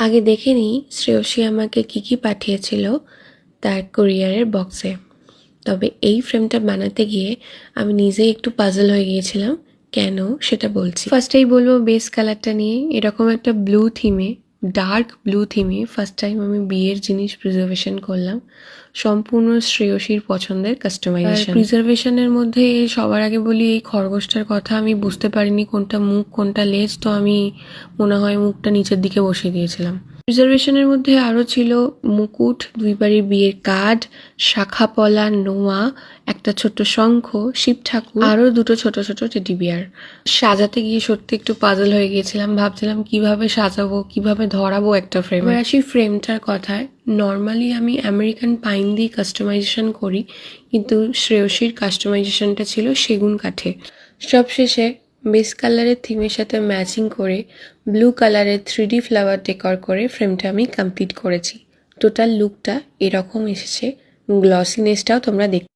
আগে দেখে নিই শ্রেয়সী আমাকে কী পাঠিয়েছিল তার কুরিয়ারের বক্সে। তবে এই ফ্রেমটা বানাতে গিয়ে আমি নিজেই একটু পাজল হয়ে গিয়েছিলাম। কেন সেটা বলছি। ফার্স্টেই বলবো বেস কালারটা নিয়ে। এরকম একটা ব্লু থিমে, ডার্ক ব্লু থিমে ফার্স্ট টাইম আমি বিয়ের জিনিস প্রিজার্ভেশন করলাম। সম্পূর্ণ শ্রেয়সীর পছন্দের কাস্টমাইজেশন। প্রিজার্ভেশনের মধ্যে সবার আগে বলি, এই খরগোশটার কথা আমি বুঝতে পারিনি কোনটা মুখ কোনটা লেজ, তো আমি মনে হয় মুখটা নিচের দিকে বসিয়ে দিয়েছিলাম। প্রিজার্ভেশনের মধ্যে আরও ছিল মুকুট, 2 বাড়ির বিয়ের কার্ড, শাখাপলা, নোয়া, একটা ছোট্ট শঙ্খ, শিব ঠাকুর, আরও 2টো ছোট ছোট টেডি বিয়ার। সাজাতে গিয়ে সত্যি একটু পাজল হয়ে গিয়েছিলাম, ভাবছিলাম কিভাবে সাজাবো, কিভাবে ধরাবো একটা ফ্রেম। এবার আসি ফ্রেমটার কথায়। নর্মালি আমি আমেরিকান পাইন দিয়ে কাস্টমাইজেশন করি, কিন্তু শ্রেয়সীর কাস্টমাইজেশনটা ছিল সেগুন কাঠে। সবশেষে বেস কালারের থিমের সাথে ম্যাচিং করে ব্লু কালারের 3D ফ্লাওয়ার ডেকর করে ফ্রেমটা আমি কমপ্লিট করেছি। টোটাল লুকটা এরকম এসেছে। গ্লসিনেসটাও তোমরা দেখতে